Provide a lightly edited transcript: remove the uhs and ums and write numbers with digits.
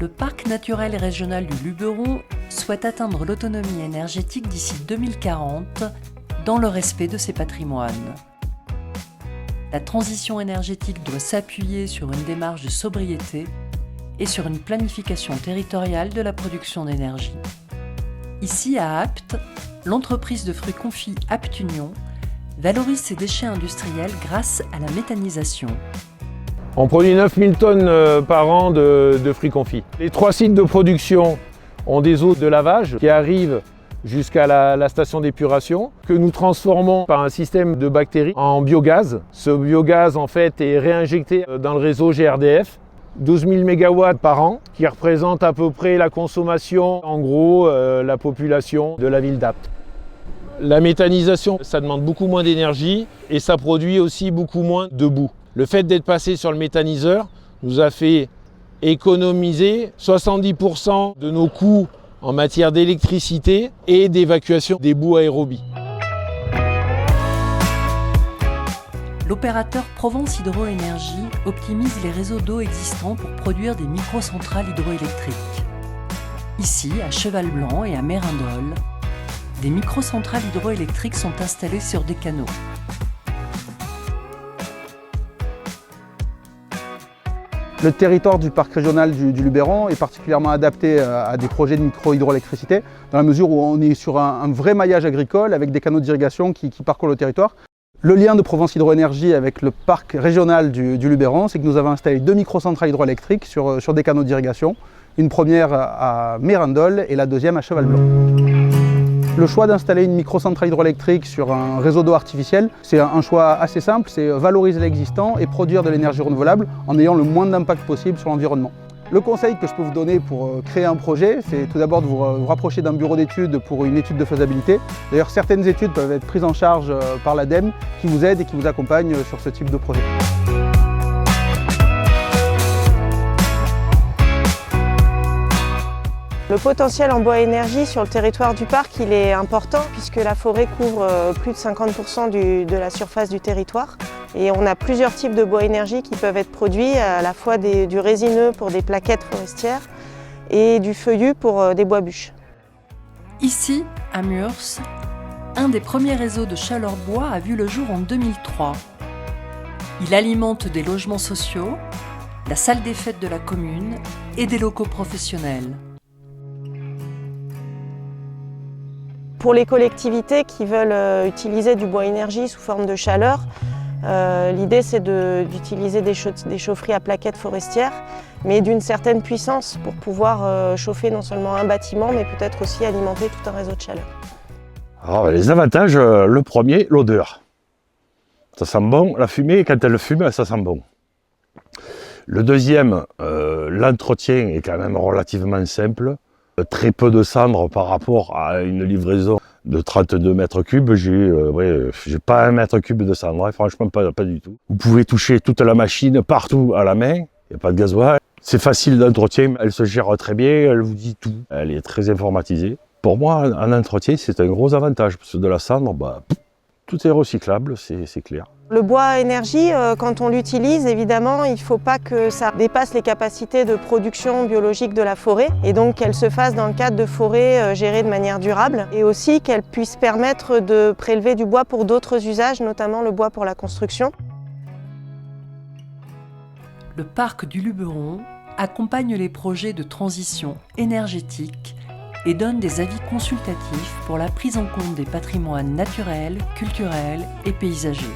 Le parc naturel régional du Luberon souhaite atteindre l'autonomie énergétique d'ici 2040 dans le respect de ses patrimoines. La transition énergétique doit s'appuyer sur une démarche de sobriété et sur une planification territoriale de la production d'énergie. Ici, à Apt, l'entreprise de fruits confits Apt Union valorise ses déchets industriels grâce à la méthanisation. On produit 9000 tonnes par an de fruits confits. Les 3 sites de production ont des eaux de lavage qui arrivent jusqu'à la station d'épuration, que nous transformons par un système de bactéries en biogaz. Ce biogaz en fait est réinjecté dans le réseau GRDF. 12 000 MW par an, qui représente à peu près la consommation, en gros, la population de la ville d'Apt. La méthanisation, ça demande beaucoup moins d'énergie et ça produit aussi beaucoup moins de boue. Le fait d'être passé sur le méthaniseur nous a fait économiser 70% de nos coûts en matière d'électricité et d'évacuation des boues aérobies. L'opérateur Provence Hydroénergie optimise les réseaux d'eau existants pour produire des microcentrales hydroélectriques. Ici, à Cheval-Blanc et à Mérindol, des microcentrales hydroélectriques sont installées sur des canaux. Le territoire du parc régional du Luberon est particulièrement adapté à des projets de micro-hydroélectricité, dans la mesure où on est sur un vrai maillage agricole avec des canaux d'irrigation qui parcourent le territoire. Le lien de Provence Hydroénergie avec le parc régional du Luberon, c'est que nous avons installé 2 microcentrales hydroélectriques sur des canaux d'irrigation, une première à Mérindol et la deuxième à Cheval-Blanc. Le choix d'installer une microcentrale hydroélectrique sur un réseau d'eau artificiel, c'est un choix assez simple, c'est valoriser l'existant et produire de l'énergie renouvelable en ayant le moins d'impact possible sur l'environnement. Le conseil que je peux vous donner pour créer un projet, c'est tout d'abord de vous rapprocher d'un bureau d'études pour une étude de faisabilité. D'ailleurs, certaines études peuvent être prises en charge par l'ADEME qui vous aide et qui vous accompagne sur ce type de projet. Le potentiel en bois énergie sur le territoire du parc, il est important puisque la forêt couvre plus de 50% de la surface du territoire. Et on a plusieurs types de bois énergie qui peuvent être produits, à la fois du résineux pour des plaquettes forestières et du feuillu pour des bois bûches. Ici, à Murs, un des premiers réseaux de chaleur bois a vu le jour en 2003. Il alimente des logements sociaux, la salle des fêtes de la commune et des locaux professionnels. Pour les collectivités qui veulent utiliser du bois énergie sous forme de chaleur, l'idée c'est d'utiliser des chaufferies à plaquettes forestières, mais d'une certaine puissance pour pouvoir chauffer non seulement un bâtiment, mais peut-être aussi alimenter tout un réseau de chaleur. Alors, les avantages, le premier, l'odeur. Ça sent bon, la fumée, quand elle fume, ça sent bon. Le deuxième, l'entretien est quand même relativement simple. Très peu de cendres par rapport à une livraison de 32 mètres cubes. J'ai pas 1 mètre cube de cendres, franchement pas du tout. Vous pouvez toucher toute la machine partout à la main, il n'y a pas de gasoil. C'est facile d'entretien, elle se gère très bien, elle vous dit tout. Elle est très informatisée. Pour moi, en entretien, c'est un gros avantage, parce que de la cendre, tout est recyclable, c'est clair. Le bois énergie, quand on l'utilise, évidemment, il ne faut pas que ça dépasse les capacités de production biologique de la forêt et donc qu'elle se fasse dans le cadre de forêts gérées de manière durable et aussi qu'elle puisse permettre de prélever du bois pour d'autres usages, notamment le bois pour la construction. Le parc du Luberon accompagne les projets de transition énergétique et donne des avis consultatifs pour la prise en compte des patrimoines naturels, culturels et paysagers.